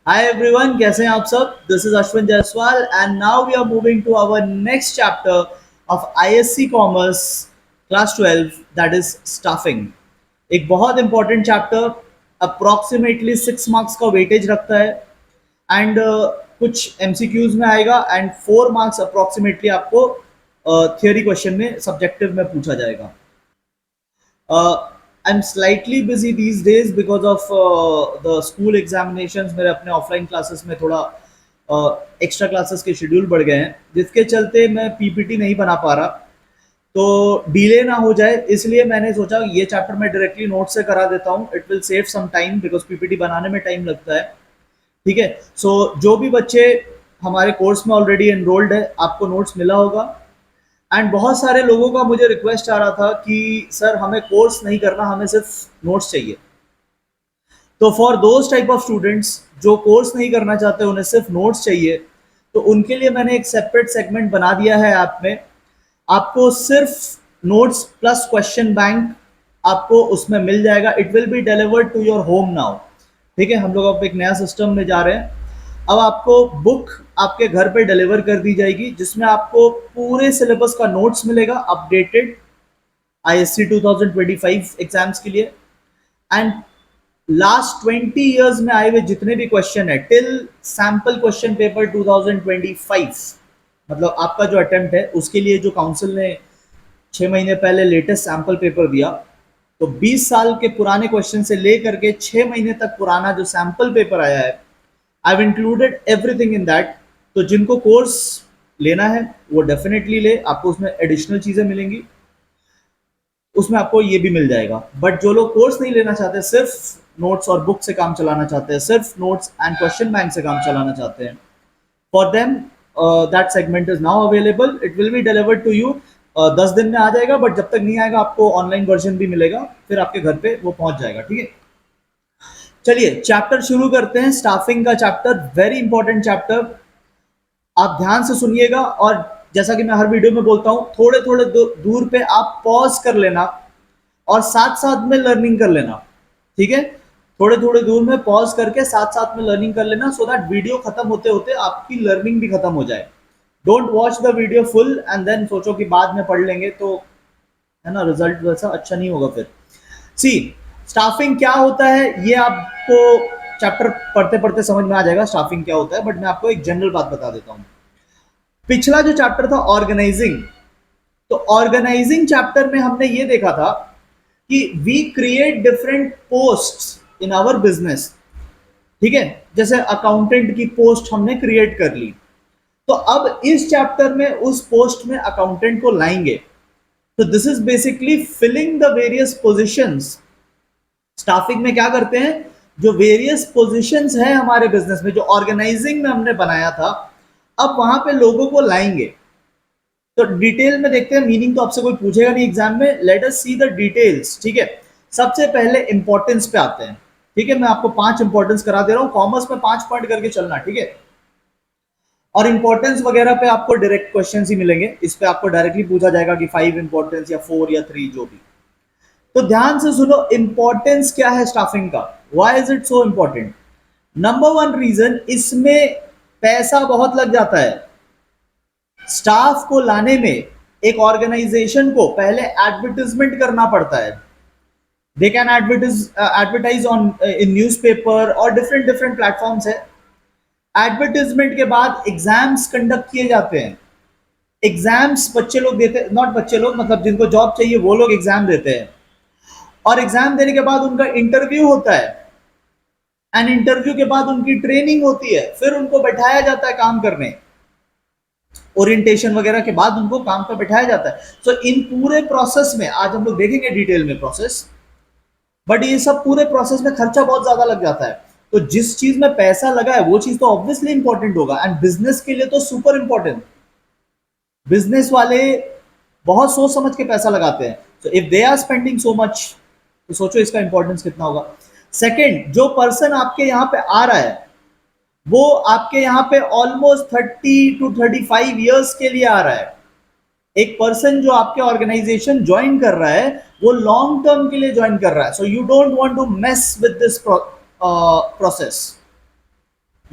Hi everyone, कैसे हैं आप सब? This is Ashwin Jaiswal and now we are moving to our next chapter of ISC Commerce Class 12 that is staffing. एक बहुत important chapter, approximately 6 marks का weightage रखता है and कुछ MCQs में आएगा and 4 marks approximately आपको theory question में subjective में पूछा जाएगा. I'm slightly busy these days because of the school examinations. मेरे अपने ऑफलाइन क्लासेस में थोड़ा एक्स्ट्रा क्लासेस के शेड्यूल बढ़ गए हैं जिसके चलते मैं पीपीटी नहीं बना पा रहा, तो डिले ना हो जाए इसलिए मैंने सोचा ये चैप्टर मैं डायरेक्टली नोट से करा देता हूँ. It will save some time because PPT बनाने में टाइम लगता है. ठीक है, सो जो भी बच्चे हमारे कोर्स में ऑलरेडी एनरोल्ड है आपको नोट्स मिला होगा. एंड बहुत सारे लोगों का मुझे रिक्वेस्ट आ रहा था कि सर हमें कोर्स नहीं करना, हमें सिर्फ नोट्स चाहिए. तो for those type of students जो कोर्स नहीं करना चाहते, उन्हें सिर्फ नोट्स चाहिए, तो उनके लिए मैंने एक सेपरेट सेगमेंट बना दिया है ऐप में. आपको सिर्फ नोट्स प्लस क्वेश्चन बैंक आपको उसमें मिल जाएगा. It will be delivered to your home now. ठीक है, हम लोग अब एक नया सिस्टम में जा रहे हैं. अब आपको बुक आपके घर पे डिलीवर कर दी जाएगी जिसमें आपको पूरे सिलेबस का नोट्स मिलेगा अपडेटेड आईएससी 2025 एग्जाम्स के लिए. एंड लास्ट 20 इयर्स में आए हुए जितने भी क्वेश्चन है टिल सैंपल क्वेश्चन पेपर 2025, मतलब आपका जो अटेम्प्ट है उसके लिए जो काउंसिल ने 6 महीने पहले लेटेस्ट सैंपल पेपर दिया, तो 20 साल के पुराने क्वेश्चन से लेकर के 6 महीने तक पुराना जो सैंपल पेपर आया है, I have included everything in that. तो जिनको कोर्स लेना है वो डेफिनेटली ले, आपको उसमें एडिशनल चीजें मिलेंगी, उसमें आपको ये भी मिल जाएगा. बट जो लोग कोर्स नहीं लेना चाहते, सिर्फ नोट्स और बुक से काम चलाना चाहते हैं, सिर्फ नोट्स एंड क्वेश्चन बैंक से काम चलाना चाहते हैं, for them that segment is now available. It will be delivered to you. 10 दिन में आ जाएगा, बट जब तक नहीं आएगा आपको ऑनलाइन वर्जन भी मिलेगा, फिर आपके घर पे वो पहुंच जाएगा. ठीक है, चलिए चैप्टर शुरू करते हैं. स्टाफिंग का चैप्टर, वेरी इंपॉर्टेंट चैप्टर. आप ध्यान से सुनिएगा और जैसा कि मैं हर वीडियो में बोलता हूं, थोड़े थोड़े दूर पे आप पॉज कर लेना और साथ साथ में लर्निंग कर लेना. ठीक है, थोड़े थोड़े दूर में पॉज करके साथ साथ में लर्निंग कर लेना, सो दैट वीडियो खत्म होते होते आपकी लर्निंग भी खत्म हो जाए. Don't watch the video full and then सोचो कि बाद में पढ़ लेंगे, तो है ना, रिजल्ट वैसा अच्छा नहीं होगा फिर. सी, स्टाफिंग क्या होता है ये आपको चैप्टर पढ़ते पढ़ते समझ में आ जाएगा स्टाफिंग क्या होता है, बट मैं आपको एक जनरल बात बता देता हूं. पिछला जो चैप्टर था ऑर्गेनाइजिंग, तो ऑर्गेनाइजिंग चैप्टर में हमने ये देखा था कि we create different posts in our business. ठीक है, जैसे अकाउंटेंट की पोस्ट हमने क्रिएट कर ली, तो अब इस चैप्टर में उस पोस्ट में अकाउंटेंट को लाएंगे. तो this is basically filling the various positions. Staffing में क्या करते हैं, जो वेरियस पोजीशंस है हमारे बिजनेस में, जो ऑर्गेनाइजिंग में हमने बनाया था, अब वहां पे लोगों को लाएंगे. तो डिटेल में देखते हैं. मीनिंग तो आपसे कोई पूछेगा नहीं एग्जाम में. Let us see the details. ठीक है, सबसे पहले इंपॉर्टेंस पे आते हैं. ठीक है, मैं आपको 5 इंपॉर्टेंस करा दे रहा हूं. कॉमर्स में 5 पॉइंट करके चलना. ठीक है, और इंपॉर्टेंस वगैरह पे आपको डायरेक्ट क्वेश्चन ही मिलेंगे. इस पे आपको डायरेक्टली पूछा जाएगा कि 5 इंपॉर्टेंस या 4 या 3 जो भी. तो ध्यान से सुनो, इंपॉर्टेंस क्या है स्टाफिंग का, why is it so important. Number one reason, इसमें पैसा बहुत लग जाता है. स्टाफ को लाने में एक ऑर्गेनाइजेशन को पहले एडवर्टाइजमेंट करना पड़ता है. They can advertise on in newspaper और डिफरेंट डिफरेंट प्लेटफॉर्म्स है. एडवर्टाइजमेंट के बाद एग्जाम्स कंडक्ट किए जाते हैं. एग्जाम्स बच्चे लोग देते, नॉट बच्चे लोग, मतलब जिनको जॉब चाहिए वो लोग एग्जाम देते हैं. और एग्जाम देने के बाद उनका इंटरव्यू होता है, एंड इंटरव्यू के बाद उनकी ट्रेनिंग होती है, फिर उनको बैठाया जाता है काम करने. ओरिएंटेशन वगैरह के बाद उनको काम पर बैठाया जाता है. सो इन पूरे प्रोसेस में आज हम लोग देखेंगे डिटेल में प्रोसेस, बट ये सब पूरे प्रोसेस में खर्चा बहुत ज्यादा लग जाता है. तो जिस चीज में पैसा लगा है वो चीज तो ऑब्वियसली इंपॉर्टेंट होगा, एंड बिजनेस के लिए तो सुपर इंपॉर्टेंट. बिजनेस वाले बहुत सोच समझ के पैसा लगाते हैं. So if they are spending so much, तो सोचो इसका इंपॉर्टेंस कितना होगा. सेकंड, जो पर्सन आपके यहां पे आ रहा है वो आपके यहां पे ऑलमोस्ट 30 to 35 इयर्स के लिए आ रहा है. एक पर्सन जो आपके ऑर्गेनाइजेशन ज्वाइन कर रहा है वो लॉन्ग टर्म के लिए ज्वाइन कर रहा है. So you don't want to mess with this process.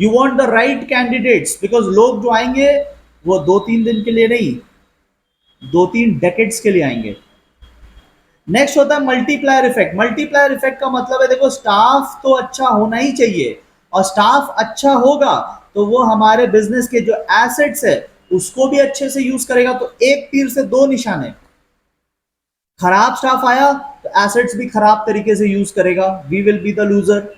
You want the right candidates, because लोग जो आएंगे वो 2-3 दिन के लिए नहीं, 2-3 डेकेड्स के लिए आएंगे। नेक्स्ट होता है मल्टीप्लायर इफेक्ट। मल्टीप्लायर इफेक्ट का मतलब है, देखो स्टाफ तो अच्छा होना ही चाहिए, और स्टाफ अच्छा होगा तो वो हमारे बिजनेस के जो एसेट्स है उसको भी अच्छे से यूज करेगा। तो एक तीर से दो निशाने, खराब स्टाफ आया तो एसेट्स भी खराब तरीके से यूज करेगा, we will be the loser.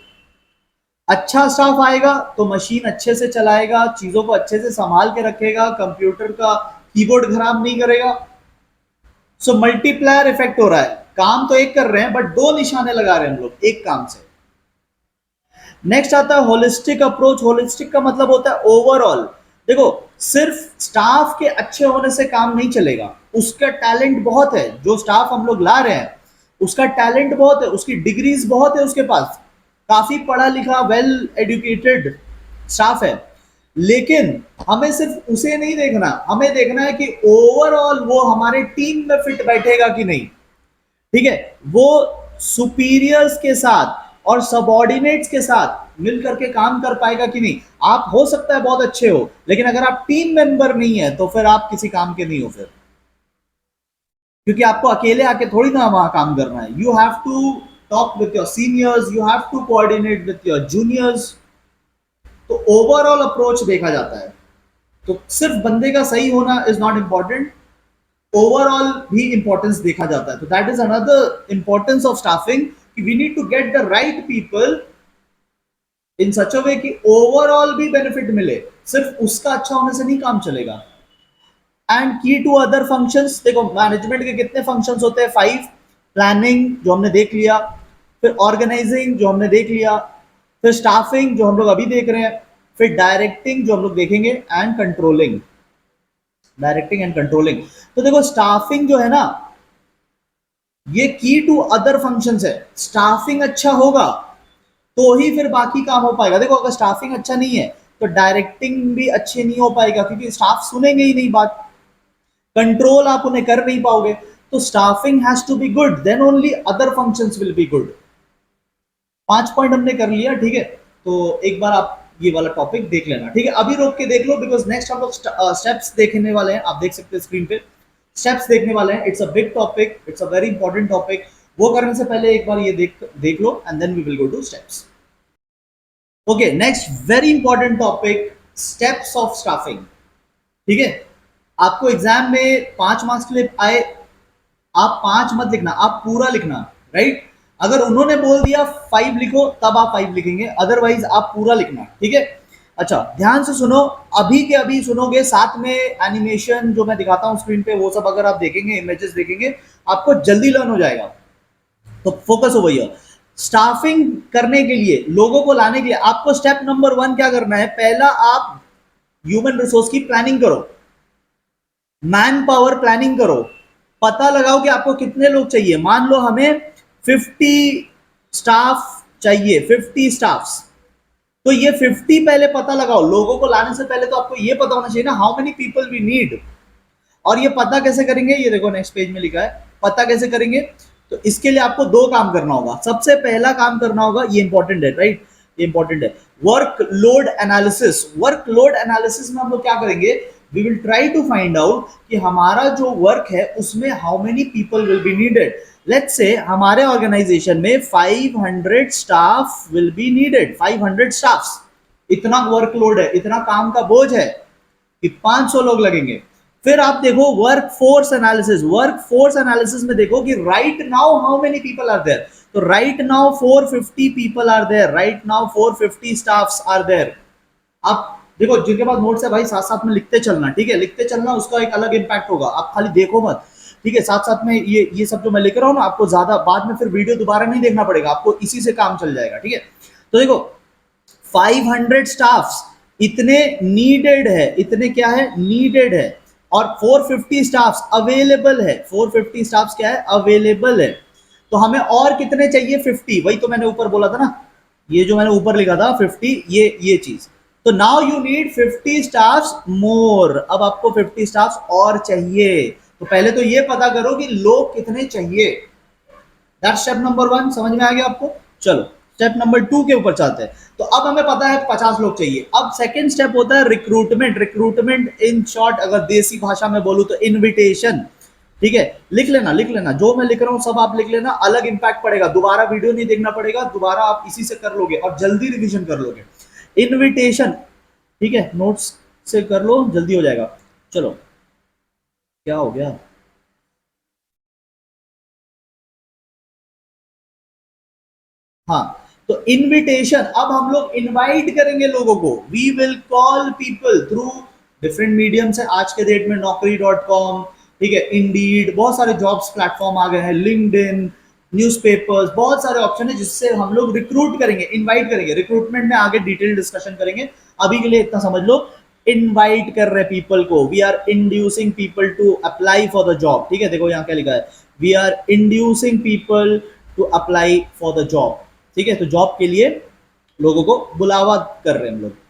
अच्छा स्टाफ आएगा तो मशीन अच्छे से चलाएगा, चीजों को अच्छे से संभाल के रखेगा, कंप्यूटर का कीबोर्ड खराब नहीं करेगा। सो मल्टीप्लायर इफेक्ट हो रहा है, काम तो एक कर रहे हैं बट दो निशाने लगा रहे हैं हम लोग एक काम से। नेक्स्ट आता है होलिस्टिक अप्रोच। होलिस्टिक का मतलब होता है ओवरऑल। देखो सिर्फ स्टाफ के अच्छे होने से काम नहीं चलेगा, उसका टैलेंट बहुत है, जो स्टाफ हम लोग ला रहे हैं उसका टैलेंट बहुत है, उसकी डिग्रीज बहुत है, उसके पास काफी पढ़ा लिखा वेल एजुकेटेड स्टाफ है। लेकिन हमें सिर्फ उसे नहीं देखना, हमें देखना है कि ओवरऑल वो हमारे टीम में फिट बैठेगा कि नहीं। ठीक है, वो सुपीरियर्स के साथ और सबॉर्डिनेट्स के साथ मिल करके काम कर पाएगा कि नहीं। आप हो सकता है बहुत अच्छे हो, लेकिन अगर आप टीम मेंबर नहीं है तो फिर आप किसी काम के नहीं हो फिर, क्योंकि आपको अकेले आके थोड़ी ना वहां काम करना है। You have to talk with your seniors, you have to coordinate with your juniors. तो ओवरऑल अप्रोच देखा जाता है। तो सिर्फ बंदे का सही होना इज नॉट इंपॉर्टेंट, ओवरऑल भी इंपॉर्टेंस देखा जाता है। तो that is another importance of staffing, कि we need to get the right people in such a way कि ओवरऑल भी बेनिफिट मिले, सिर्फ उसका अच्छा होने से नहीं काम चलेगा। एंड की टू अदर फंक्शंस, देखो मैनेजमेंट के कितने फंक्शंस होते हैं, 5। प्लानिंग जो हमने देख लिया, फिर ऑर्गेनाइजिंग जो हमने देख लिया, फिर स्टाफिंग जो हम लोग अभी देख रहे हैं, फिर डायरेक्टिंग जो हम लोग देखेंगे, and controlling. Directing and controlling. तो देखो स्टाफिंग जो है ना, ये की टू अदर फंक्शंस है। स्टाफिंग अच्छा होगा तो ही फिर बाकी काम हो पाएगा। देखो अगर स्टाफिंग अच्छा नहीं है तो डायरेक्टिंग भी अच्छे नहीं हो पाएगा, क्योंकि स्टाफ सुनेंगे ही नहीं बात, कंट्रोल आप उन्हें कर नहीं पाओगे। तो staffing has to be good, then only other functions will be good. 5 point हमने कर लिया, ठीक है। तो एक बार आप ये वाला टॉपिक देख लेना, ठीक है। अभी रोक के देख लो, बिकॉज नेक्स्ट हम लोग स्टेप्स देखने वाले हैं। आप देख सकते हैं स्क्रीन पे स्टेप्स देखने वाले हैं। It's a big topic, it's a very important topic. वो करने से पहले एक बार ये देख लो, and then we will go to steps. Okay, next very important topic, steps of staffing. ठीक है, आपको एग्जाम में 5 मार्क्स के लिए आए, आप 5 मत लिखना, आप पूरा लिखना, राइट। अगर उन्होंने बोल दिया 5 लिखो तब आप 5 लिखेंगे, अदरवाइज आप पूरा लिखना, ठीक है। अच्छा ध्यान से सुनो, अभी के अभी सुनोगे, साथ में एनिमेशन जो मैं दिखाता हूं स्क्रीन पे वो सब अगर आप देखेंगे, इमेजेस देखेंगे, आपको जल्दी लर्न हो जाएगा। तो फोकस हो भैया। स्टाफिंग करने के लिए, लोगों को लाने के लिए आपको स्टेप नंबर 1 क्या करना है, पहला आप ह्यूमन रिसोर्स की प्लानिंग करो, मैन पावर प्लानिंग करो। पता लगाओ कि आपको कितने लोग चाहिए। मान लो हमें 50 स्टाफ चाहिए, 50 स्टाफ्स। तो ये 50 पहले पता लगाओ। लोगों को लाने से पहले तो आपको ये पता होना चाहिए ना, how many people we need. और ये पता कैसे करेंगे, ये देखो नेक्स्ट पेज में लिखा है, पता कैसे करेंगे। तो इसके लिए आपको 2 काम करना होगा। सबसे पहला काम करना होगा, ये इंपॉर्टेंट है, राइट, ये इंपॉर्टेंट है, work load analysis. Work load analysis में हम लोग क्या करेंगे, we will try to find out कि हमारा जो वर्क है उसमें how many people will be needed. Let's say हमारे ऑर्गेनाइजेशन में 500 staff will be needed, 500 staffs. इतना वर्कलोड है, इतना काम का बोझ है कि 500 लोग लगेंगे। फिर आप देखो workforce analysis. Workforce analysis में देखो कि right now how many people are there. तो right now 450 people are there, right now 450 staffs are there. आप देखो जिनके पास नोट्स है भाई, साथ साथ में लिखते चलना, ठीक है, लिखते चलना, उसका एक अलग इंपैक्ट होगा। आप खाली देखो मत, ठीक है, साथ साथ में ये सब जो मैं लिख रहा हूँ ना, आपको ज्यादा बाद में फिर वीडियो दोबारा नहीं देखना पड़ेगा, आपको इसी से काम चल जाएगा, ठीक है। तो देखो 500 स्टाफ्स इतने नीडेड है, इतने क्या है, नीडेड है। और 450 स्टाफ्स अवेलेबल है, 450 स्टाफ्स क्या है, अवेलेबल है। तो हमें और कितने चाहिए, 50। वही तो मैंने ऊपर बोला था ना, ये जो मैंने ऊपर लिखा था 50, ये चीज। तो नाउ यू नीड 50 स्टाफ्स मोर। अब आपको 50 स्टाफ्स और चाहिए। तो पहले तो ये पता करो कि लोग कितने चाहिए। That's step number 1। समझ में आ गया आपको? चलो स्टेप नंबर 2 के ऊपर चलते हैं। तो अब हमें पता है 50 लोग चाहिए। अब सेकंड स्टेप होता है रिक्रूटमेंट। रिक्रूटमेंट इन शॉर्ट अगर देसी भाषा में बोलूं तो इनविटेशन। ठीक है, लिख लेना, लिख लेना, जो मैं लिख रहा हूं सब आप लिख लेना, अलग इंपैक्ट पड़ेगा, दोबारा वीडियो नहीं देखना पड़ेगा, दोबारा आप इसी से कर लोगे और जल्दी रिवीजन कर लोगे। इनविटेशन, ठीक है, नोट्स से कर लो, जल्दी हो जाएगा। चलो, क्या हो गया? हाँ, तो इनविटेशन, अब हम लोग इनवाइट करेंगे लोगों को। We will call people through different medium से। आज के डेट में नौकरी.com, ठीक है, इंडीड, बहुत सारे जॉब्स प्लेटफॉर्म आ गए हैं, लिंक्डइन, न्यूज़पेपर्स, बहुत सारे ऑप्शन है जिससे हम लोग रिक्रूट करेंगे, इनवाइट करेंगे। रिक्रूटमेंट में आगे डिटेल डिस्कशन करेंगे, अभी के लिए इतना समझ लो। इनवाइट कर रहे पीपल को, we are inducing people to apply for the job. ठीक है, देखो यहाँ क्या लिखा है, we are inducing people to apply for the job. ठीक है, तो जॉब के लिए लोगों को बुलावा कर रहे हैं हम लोग।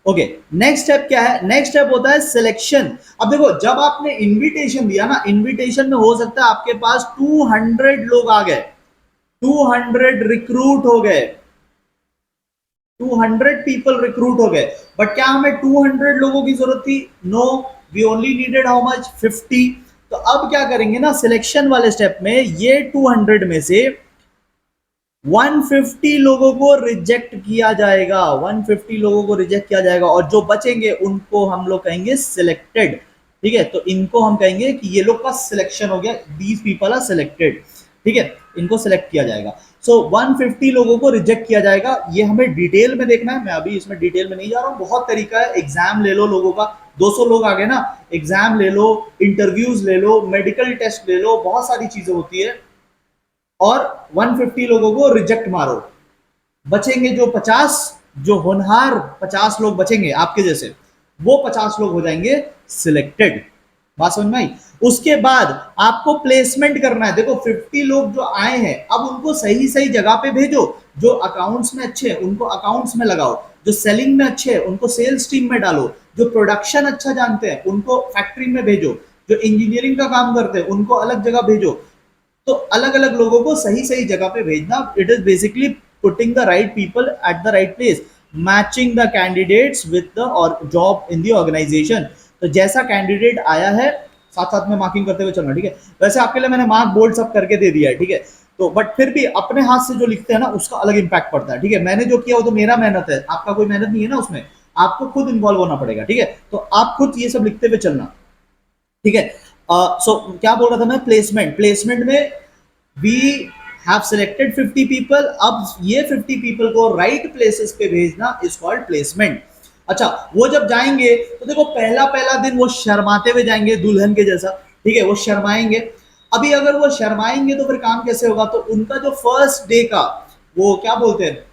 ओके, नेक्स्ट स्टेप क्या है? नेक्स्ट स्टेप होता है सिलेक्शन। अब देखो, जब आपने इनविटेशन दिया ना, इनविटेशन में हो सकता है आपके पास 200 लोग आ गए, 200 रिक्रूट हो गए, 200 पीपल रिक्रूट हो गए, बट क्या हमें 200 लोगों की जरूरत थी? No, we only needed how much? 50। तो अब क्या करेंगे ना, सिलेक्शन वाले स्टेप में ये 200 में से 150 लोगों को रिजेक्ट किया जाएगा, 150 लोगों को रिजेक्ट किया जाएगा, और जो बचेंगे उनको हम लोग कहेंगे सिलेक्टेड। ठीक है, तो इनको हम कहेंगे कि ये लोग का सिलेक्शन हो गया, दीज पीपल आर सिलेक्टेड। ठीक है, इनको सिलेक्ट किया जाएगा। सो 150 लोगों को रिजेक्ट किया जाएगा। ये हमें डिटेल में देखना है, मैं अभी इसमें डिटेल में नहीं जा रहा हूं, बहुत तरीका है। एग्जाम ले लो लोगों का, 200 लोग आ गए ना, एग्जाम ले लो, इंटरव्यूज ले लो, मेडिकल टेस्ट ले लो, बहुत सारी चीजें होती है, और 150 लोगों को रिजेक्ट मारो। बचेंगे जो 50, जो होनहार 50 लोग बचेंगे आपके जैसे, वो 50 लोग हो जाएंगे सिलेक्टेड। बात समझ में आई? उसके बाद आपको प्लेसमेंट करना है। देखो, 50 लोग जो आए हैं, अब उनको सही सही जगह पे भेजो। जो अकाउंट्स में अच्छे हैं उनको अकाउंट्स में लगाओ, जो सेलिंग में अच्छे हैं उनको सेल्स टीम में डालो, जो प्रोडक्शन अच्छा जानते हैं उनको फैक्ट्री में भेजो, जो इंजीनियरिंग का काम करते हैं उनको अलग जगह भेजो। तो अलग अलग लोगों को सही सही जगह पे भेजना, it is basically putting the right people at the right place, matching the candidates with the और जॉब इन द ऑर्गेनाइजेशन। तो जैसा कैंडिडेट आया है, साथ साथ में मार्किंग करते हुए चलना। ठीक है, वैसे आपके लिए मैंने मार्क बोर्ड सब करके दे दिया है। ठीक है, तो बट फिर भी अपने हाथ से जो लिखते हैं ना, उसका अलग इंपैक्ट पड़ता है। ठीक है, मैंने जो किया वो तो मेरा मेहनत है, आपका कोई मेहनत नहीं है ना उसमें, आपको खुद इन्वॉल्व होना पड़ेगा। ठीक है, तो आप खुद ये सब लिखते हुए चलना। ठीक है, सो क्या बोल रहा था मैं? प्लेसमेंट। प्लेसमेंट में वी हैव सिलेक्टेड 50 पीपल। अब ये 50 पीपल को राइट प्लेसेस पे भेजना इज कॉल्ड प्लेसमेंट। अच्छा, वो जब जाएंगे तो देखो, पहला पहला दिन वो शर्माते हुए जाएंगे, दुल्हन के जैसा। ठीक है, वो शर्माएंगे। अभी अगर वो शर्माएंगे तो फिर काम कैसे होगा? तो उनका जो फर्स्ट डे का, वो क्या बोलते हैं,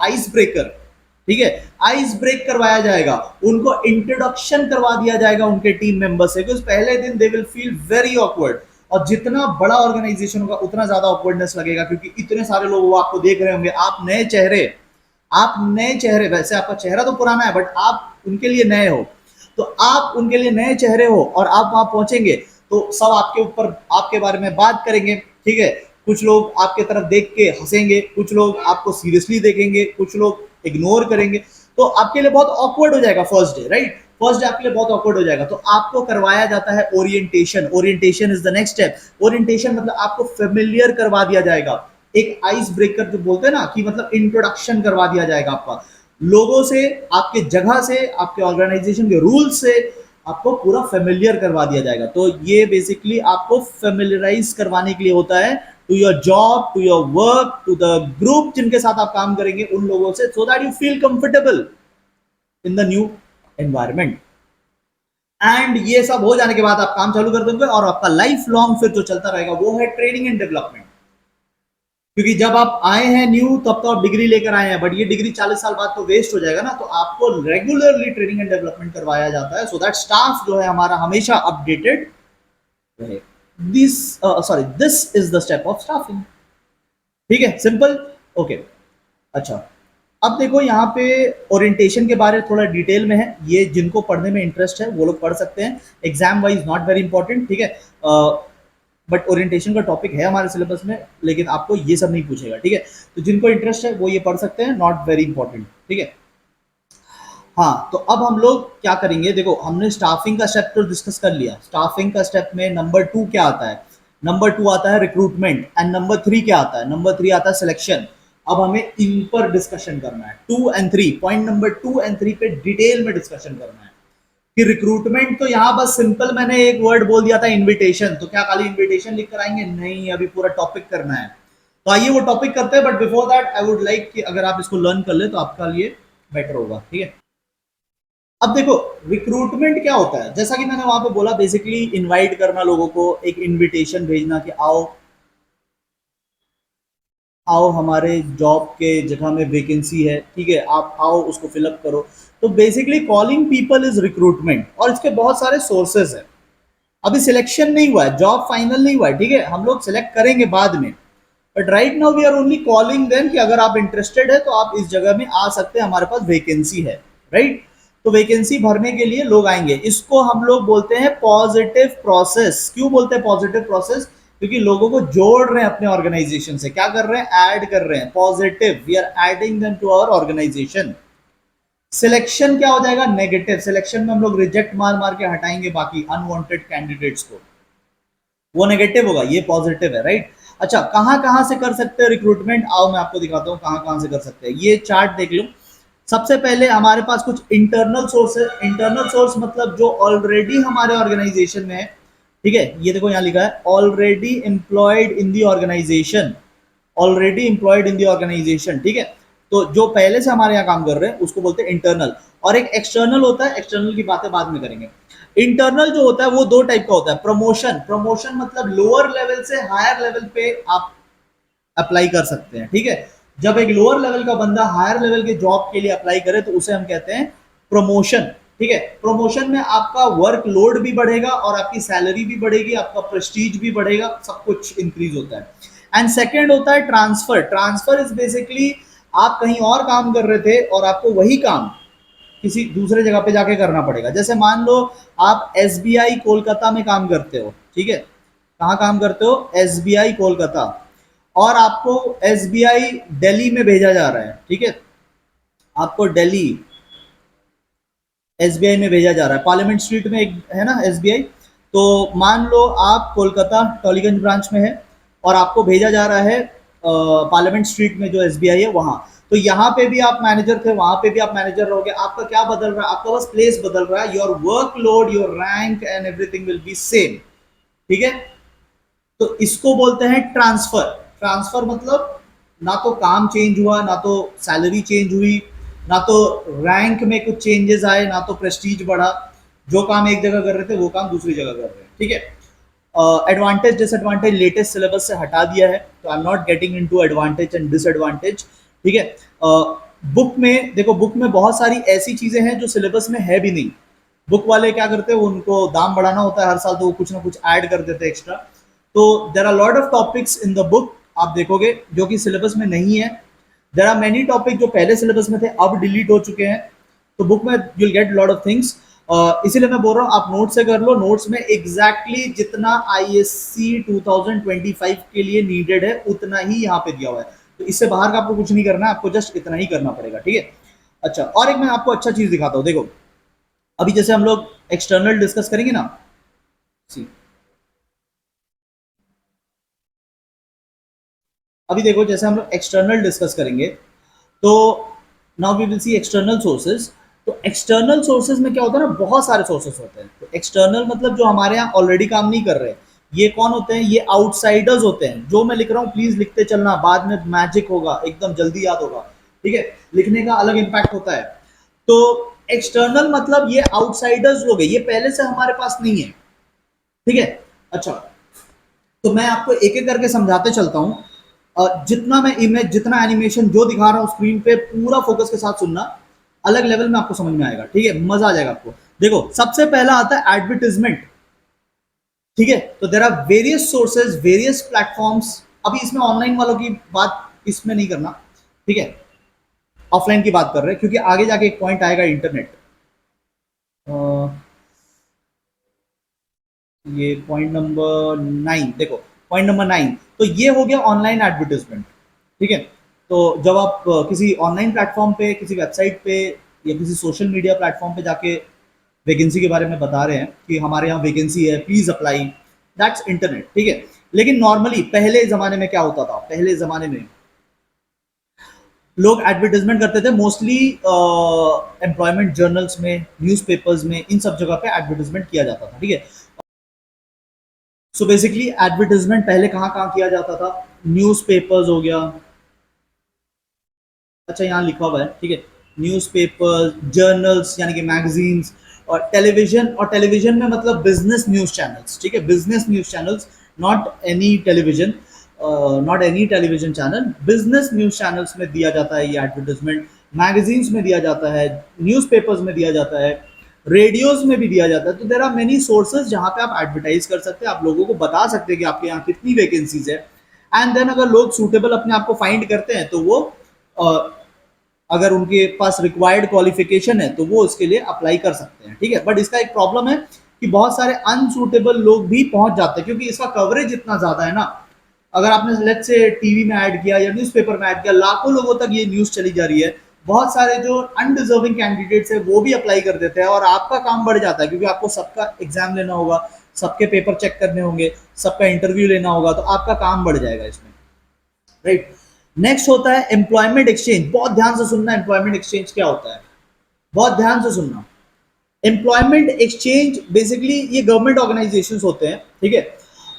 आइस ब्रेकर। ठीक है, आइस ब्रेक करवाया जाएगा, उनको इंट्रोडक्शन करवा दिया जाएगा उनके टीम मेंबर से, क्योंकि पहले दिन they will feel very awkward. और जितना बड़ा ऑर्गेनाइजेशन होगा उतना ज्यादा ऑकवर्डनेस लगेगा, क्योंकि इतने सारे लोग वो आपको देख रहे होंगे, आप नए चेहरे, आप नए चेहरे, वैसे आपका चेहरा तो पुराना है बट आप उनके लिए नए हो। तो आप उनके लिए नए चेहरे हो और आप वहां पहुंचेंगे तो सब आपके ऊपर, आपके बारे में बात करेंगे। ठीक है, कुछ लोग आपके तरफ देख के हंसेंगे, कुछ लोग आपको सीरियसली देखेंगे, कुछ लोग इग्नोर करेंगे। तो आपके लिए बहुत ऑकवर्ड हो जाएगा first day, right? First day आपके लिए बहुत ऑकवर्ड हो जाएगा। तो आपको करवाया जाता है orientation. Orientation is the next step. Orientation मतलब आपको फेमिलियर करवा दिया जाएगा, एक आइस ब्रेकर जो बोलते हैं ना, कि मतलब इंट्रोडक्शन करवा दिया जाएगा आपका, लोगों से, आपके जगह से, आपके ऑर्गेनाइजेशन के रूल से आपको पूरा फेमिलियर करवा दिया जाएगा। तो ये बेसिकली आपको फेमिलियराइज करवाने के लिए होता है, to your job, to your work, to the group जिनके साथ आप काम करेंगे उन लोगों से, so that you feel comfortable in the new environment. And ये सब हो जाने के बाद आप काम चालू कर देंगे, और आपका लाइफ लॉन्ग फिर जो चलता रहेगा वो है ट्रेनिंग एंड डेवलपमेंट। क्योंकि जब आप आए हैं न्यू, तब तो आप डिग्री लेकर आए हैं, बट ये डिग्री 40 साल बाद तो वेस्ट हो जाएगा ना। तो आपको रेगुलरली ट्रेनिंग एंड डेवलपमेंट करवाया जाता है, सो दैट स्टाफ जो है हमारा हमेशा अपडेटेड रहे। This sorry, this is the step of staffing. ठीक है, सिंपल। ओके, अच्छा, अब देखो यहाँ पे ओरिएंटेशन के बारे में थोड़ा डिटेल में है, ये जिनको पढ़ने में इंटरेस्ट है वो लोग पढ़ सकते हैं, exam wise not very important. ठीक है, बट ओरिएंटेशन का टॉपिक है हमारे सिलेबस में, लेकिन आपको ये सब नहीं पूछेगा, ठीक है। तो जिनको इंटरेस्ट है वो ये पढ़ सकते हैं, नॉट वेरी इंपॉर्टेंट, ठीक है। हाँ, तो अब हम लोग क्या करेंगे, देखो हमने स्टाफिंग का स्टेप तो डिस्कस कर लिया। स्टाफिंग का स्टेप में नंबर 2 क्या आता है, नंबर 2 आता है रिक्रूटमेंट, एंड नंबर 3 क्या आता है, नंबर 3 आता है सिलेक्शन। अब हमें इन पर डिस्कशन करना है, 2 एंड 3, पॉइंट नंबर 2 एंड 3 पे डिटेल में डिस्कशन करना है कि रिक्रूटमेंट तो यहाँ बस सिंपल मैंने एक वर्ड बोल दिया था इनविटेशन, तो क्या खाली इनविटेशन लिख कर आएंगे, नहीं, अभी पूरा टॉपिक करना है। तो आइए वो टॉपिक करते हैं, but before that I would like कि अगर आप इसको लर्न कर ले तो आपका लिए बेटर होगा, ठीक है। अब देखो रिक्रूटमेंट क्या होता है, जैसा कि मैंने वहां पे बोला, बेसिकली इनवाइट करना लोगों को, एक इनविटेशन भेजना कि आओ आओ हमारे जॉब के जगह में वैकेंसी है, ठीक है, आप आओ उसको फिलअप करो। तो basically calling people is recruitment, और इसके बहुत सारे सोर्सेज हैं। अभी सिलेक्शन नहीं हुआ है, जॉब फाइनल नहीं हुआ है, ठीक है, हम लोग सिलेक्ट करेंगे बाद में, but right now we are only calling them कि अगर आप इंटरेस्टेड है तो आप इस जगह में आ सकते हैं, हमारे पास वैकेंसी है, राइट। तो वैकेंसी भरने के लिए लोग आएंगे, इसको हम लोग बोलते हैं पॉजिटिव प्रोसेस। क्यों बोलते हैं पॉजिटिव प्रोसेस, क्योंकि लोगों को जोड़ रहे हैं अपने ऑर्गेनाइजेशन से, क्या कर रहे हैं, ऐड कर रहे हैं, positive, we are adding them to our organisation. Selection क्या हो जाएगा, नेगेटिव, सिलेक्शन में हम लोग रिजेक्ट मार मार के हटाएंगे बाकी अनवांटेड कैंडिडेट्स को, वो नेगेटिव होगा, ये पॉजिटिव है, राइट। अच्छा, कहाँ कहाँ से कर सकते हैं रिक्रूटमेंट, आओ मैं आपको दिखाता हूँ कहाँ कहाँ से कर सकते हैं। ये चार्ट देख लो। सबसे पहले हमारे पास कुछ इंटरनल सोर्स है। इंटरनल सोर्स मतलब जो ऑलरेडी हमारे ऑर्गेनाइजेशन में है, ठीक है। ये देखो यहाँ लिखा है already employed in the organisation, already employed in the organisation, ठीक है। तो जो पहले से हमारे यहाँ काम कर रहे हैं उसको बोलते हैं इंटरनल। और एक एक्सटर्नल होता है, एक्सटर्नल की बातें बाद में करेंगे। इंटरनल जो होता है वो दो टाइप का होता है, प्रमोशन, प्रमोशन मतलब लोअर लेवल से हायर लेवल पे आप अप्लाई कर सकते हैं, ठीक है। जब एक लोअर लेवल का बंदा हायर लेवल के जॉब के लिए अप्लाई करे तो उसे हम कहते हैं प्रमोशन, ठीक है। प्रमोशन में आपका वर्क लोड भी बढ़ेगा और आपकी सैलरी भी बढ़ेगी, आपका प्रेस्टीज भी बढ़ेगा, सब कुछ इंक्रीज होता है। एंड सेकेंड होता है ट्रांसफर। ट्रांसफर इज बेसिकली आप कहीं और काम कर रहे थे और आपको वही काम किसी दूसरे जगह पे जाके करना पड़ेगा। जैसे मान लो आप एसबीआई कोलकाता में काम करते हो, ठीक है। कहाँ काम करते हो, एसबीआई कोलकाता, और आपको एसबीआई दिल्ली में भेजा जा रहा है, ठीक है। आपको दिल्ली एसबीआई में भेजा जा रहा है, पार्लियामेंट स्ट्रीट में एक है ना एसबीआई। तो मान लो आप कोलकाता टॉलीगंज ब्रांच में है और आपको भेजा जा रहा है पार्लियामेंट स्ट्रीट में जो एसबीआई है वहां। तो यहाँ पे भी आप मैनेजर थे, वहां पे भी आप मैनेजर रहोगे, आपका क्या बदल रहा है, आपका बस प्लेस बदल रहा है, your work load, your rank and everything will be same, ठीक है। तो इसको बोलते हैं ट्रांसफर। ट्रांसफर मतलब ना तो काम चेंज हुआ, ना तो सैलरी चेंज हुई, ना तो रैंक में कुछ चेंजेस आए, ना तो प्रेस्टीज बढ़ा। जो काम एक जगह कर रहे थे वो काम दूसरी जगह कर रहे हैं, ठीक है। एडवांटेज डिसएडवांटेज लेटेस्ट सिलेबस से हटा दिया है, तो I am not getting into advantage and disadvantage, ठीक है। बुक में देखो, बुक में बहुत सारी ऐसी चीजें हैं जो सिलेबस में है भी नहीं। बुक वाले क्या करते हैं, उनको दाम बढ़ाना होता है हर साल, तो वो कुछ ना कुछ ऐड कर देते हैं एक्स्ट्रा। तो there are lot of topics in the book, आप देखोगे जो कि सिलेबस में नहीं है। देर आर मेनी टॉपिक जो पहले सिलेबस में थे अब डिलीट हो चुके हैं। तो बुक में you will get lot of things, इसीलिए मैं बोल रहा हूँ आप नोट से कर लो। नोट्स में एग्जैक्टली जितना आईएससी 2025 के लिए नीडेड है उतना ही यहाँ पे दिया हुआ है, तो इससे बाहर का आपको कुछ नहीं करना है, आपको जस्ट इतना ही करना पड़ेगा, ठीक है। अच्छा, और एक मैं आपको अच्छा चीज दिखाता हूँ, देखो अभी जैसे हम लोग एक्सटर्नल डिस्कस करेंगे ना, सी अभी देखो जैसे हम लोग एक्सटर्नल डिस्कस करेंगे, तो now we will see external sources. तो एक्सटर्नल सोर्सेज में क्या होता है ना, बहुत सारे सोर्सेज होते हैं। तो एक्सटर्नल मतलब जो हमारे यहाँ ऑलरेडी काम नहीं कर रहे, ये कौन होते हैं, ये आउटसाइडर्स होते हैं। जो मैं लिख रहा हूँ प्लीज लिखते चलना, बाद में मैजिक होगा, एकदम जल्दी याद होगा, ठीक है। लिखने का अलग इंपैक्ट होता है। तो एक्सटर्नल मतलब ये आउटसाइडर्स लोग हैं, ये पहले से हमारे पास नहीं है, ठीक है। अच्छा, तो मैं आपको एक एक करके समझाते चलता हूँ। जितना मैं इमेज, जितना एनिमेशन जो दिखा रहा हूँ स्क्रीन पे, पूरा फोकस के साथ सुनना, अलग लेवल में आपको समझ में आएगा, ठीक है, मजा आ जाएगा आपको। देखो सबसे पहला आता है एडवर्टीजमेंट, ठीक है। तो there are various sources, various platforms. अभी इसमें ऑनलाइन वालों की बात इसमें नहीं करना, ठीक है, ऑफलाइन की बात कर रहे हैं, क्योंकि आगे जाके एक पॉइंट आएगा इंटरनेट। ये पॉइंट नंबर 9 देखो, पॉइंट नंबर 9, तो ये हो गया ऑनलाइन एडवर्टाइजमेंट। ठीक है, तो जब आप किसी ऑनलाइन प्लेटफॉर्म पे, किसी वेबसाइट पे या किसी सोशल मीडिया प्लेटफॉर्म पे जाके वैकेंसी के बारे में बता रहे हैं कि हमारे यहाँ वैकेंसी है, प्लीज अप्लाई, दैट्स इंटरनेट। ठीक है, लेकिन नॉर्मली पहले ज़माने में क्या होता था, पहले ज़माने में लोग एडवर्टाइजमेंट करते थे मोस्टली एम्प्लॉयमेंट जर्नल्स में, न्यूज़पेपर्स में, इन सब जगह पे एडवर्टाइजमेंट किया जाता था। ठीक है, सो बेसिकली एडवर्टाइजमेंट पहले कहाँ कहाँ किया जाता था, न्यूज़पेपर्स हो गया, अच्छा यहाँ लिखा हुआ है, ठीक है, न्यूज़पेपर्स, जर्नल्स यानी कि मैगजीन्स, और टेलीविजन में मतलब बिजनेस न्यूज़ चैनल्स। ठीक है, business news channels, not any television, not any television channel, business news channels में दिया जाता है ये एडवर्टाइजमेंट, मैगजीन्स में दिया जाता है, न्यूज़पेपर्स में दिया जाता है, रेडियोज में भी दिया जाता है। तो देर आर मेनी सोर्सेज जहाँ पे आप एडवर्टाइज कर सकते हैं, आप लोगों को बता सकते हैं कि आपके यहाँ कितनी वैकेंसीज है, एंड देन अगर लोग सूटेबल अपने आप को फाइंड करते हैं तो वो अ, अगर उनके पास रिक्वायर्ड क्वालिफिकेशन है तो वो उसके लिए अप्लाई कर सकते हैं। ठीक है, बट इसका एक प्रॉब्लम है कि बहुत सारे अनसूटेबल लोग भी पहुंच जाते हैं, क्योंकि इसका कवरेज इतना ज्यादा है ना। अगर आपने लेट्स से टीवी में ऐड किया या न्यूज़पेपर में ऐड किया, लाखों लोगों तक ये न्यूज़ चली जा रही है, बहुत सारे जो अनडिजर्विंग कैंडिडेट्स है वो भी अप्लाई कर देते हैं, और आपका काम बढ़ जाता है क्योंकि आपको सबका एग्जाम लेना होगा, सबके पेपर चेक करने होंगे, सबका इंटरव्यू लेना होगा, तो आपका काम बढ़ जाएगा इसमें, राइट। नेक्स्ट होता है एम्प्लॉयमेंट एक्सचेंज। बहुत ध्यान से सुनना, एम्प्लॉयमेंट एक्सचेंज क्या होता है, बहुत ध्यान से सुनना। एम्प्लॉयमेंट एक्सचेंज बेसिकली ये गवर्नमेंट ऑर्गेनाइजेशंस होते हैं, ठीक है,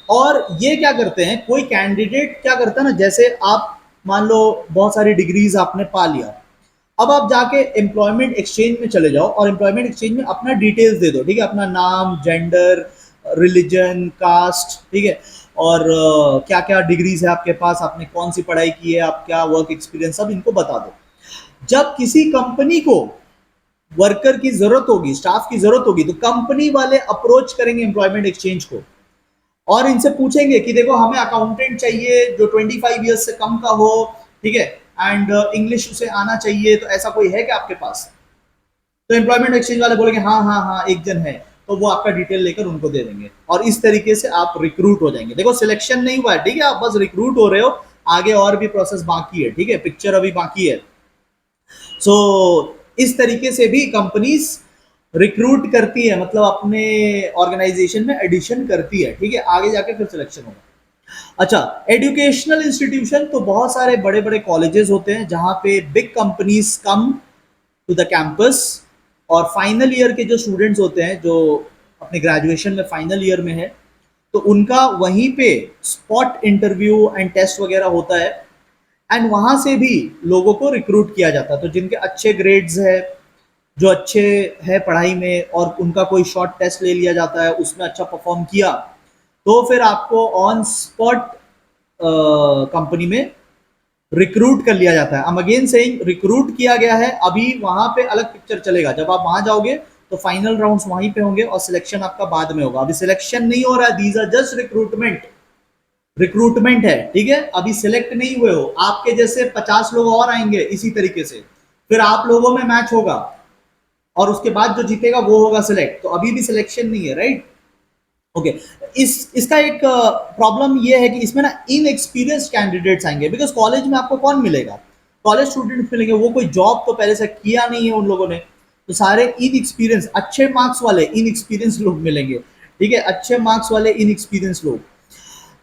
और ये क्या करते हैं, कोई कैंडिडेट क्या करता है ना, जैसे आप मान लो बहुत सारी डिग्रीज आपने पा लिया, अब आप जाके एम्प्लॉयमेंट एक्सचेंज में चले जाओ और एम्प्लॉयमेंट एक्सचेंज में अपना डिटेल्स दे दो। ठीक है, अपना नाम, जेंडर, रिलीजन, कास्ट, ठीक है, और क्या क्या डिग्रीज है आपके पास, आपने कौन सी पढ़ाई की है, आप क्या वर्क एक्सपीरियंस, सब इनको बता दो। जब किसी कंपनी को वर्कर की जरूरत होगी, स्टाफ की जरूरत होगी, तो कंपनी वाले अप्रोच करेंगे एम्प्लॉयमेंट एक्सचेंज को और इनसे पूछेंगे कि देखो हमें अकाउंटेंट चाहिए जो 25 ईयर्स से कम का हो, ठीक है, एंड इंग्लिश उसे आना चाहिए, तो ऐसा कोई है क्या आपके पास? तो एम्प्लॉयमेंट एक्सचेंज वाले बोलेंगे हाँ हाँ हाँ एक जन है, तो वो आपका डिटेल लेकर उनको दे देंगे और इस तरीके से आप रिक्रूट हो जाएंगे। देखो सिलेक्शन नहीं हुआ है, ठीक है, आप बस रिक्रूट हो रहे हो, आगे और भी प्रोसेस बाकी है, ठीक है, पिक्चर अभी बाकी है। सो इस तरीके से भी कंपनीज रिक्रूट करती है, मतलब अपने ऑर्गेनाइजेशन में एडिशन करती है, ठीक है, आगे जाके फिर सिलेक्शन होगा। अच्छा, एजुकेशनल इंस्टीट्यूशन, तो बहुत सारे बड़े बड़े कॉलेजेस होते हैं जहां पे big companies come to the campus, और फाइनल ईयर के जो स्टूडेंट्स होते हैं जो अपने ग्रेजुएशन में फाइनल ईयर में है, तो उनका वहीं पे स्पॉट इंटरव्यू एंड टेस्ट वगैरह होता है, एंड वहां से भी लोगों को रिक्रूट किया जाता है। तो जिनके अच्छे ग्रेड्स है, जो अच्छे है पढ़ाई में, और उनका कोई शॉर्ट टेस्ट ले लिया जाता है, उसमें अच्छा परफॉर्म किया, तो फिर आपको ऑन स्पॉट कंपनी में रिक्रूट कर लिया जाता है। I'm अगेन सेइंग रिक्रूट किया गया है, अभी वहां पे अलग पिक्चर चलेगा, जब आप वहां जाओगे तो फाइनल राउंड्स वहीं पे होंगे और सिलेक्शन आपका बाद में होगा। अभी सिलेक्शन नहीं हो रहा है, these are just recruitment, recruitment है, ठीक है, अभी सिलेक्ट नहीं हुए हो, आपके जैसे 50 लोग और आएंगे इसी तरीके से, फिर आप लोगों में मैच होगा और उसके बाद जो जीतेगा वो होगा सिलेक्ट, तो अभी भी सिलेक्शन नहीं है, राइट। ओके, इसका एक प्रॉब्लम ये है कि इसमें ना इनएक्सपीरियंस्ड कैंडिडेट्स आएंगे, बिकॉज कॉलेज में आपको कौन मिलेगा, कॉलेज स्टूडेंट्स मिलेंगे, वो कोई जॉब तो पहले से किया नहीं है उन लोगों ने, तो सारे इनएक्सपीरियंस, अच्छे मार्क्स वाले इनएक्सपीरियंस लोग मिलेंगे, ठीक है, अच्छे मार्क्स वाले इनएक्सपीरियंस लोग।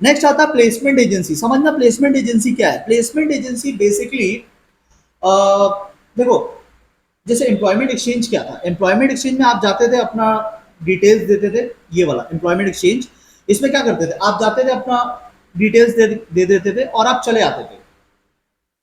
नेक्स्ट आता है प्लेसमेंट एजेंसी। समझना प्लेसमेंट एजेंसी क्या है। प्लेसमेंट एजेंसी बेसिकली देखो, जैसे एम्प्लॉयमेंट एक्सचेंज क्या था, एम्प्लॉयमेंट एक्सचेंज में आप जाते थे अपना डिटेल्स देते थे, ये वाला एम्प्लॉयमेंट एक्सचेंज, इसमें क्या करते थे, आप जाते थे अपना डिटेल्स दे देते थे और आप चले आते थे।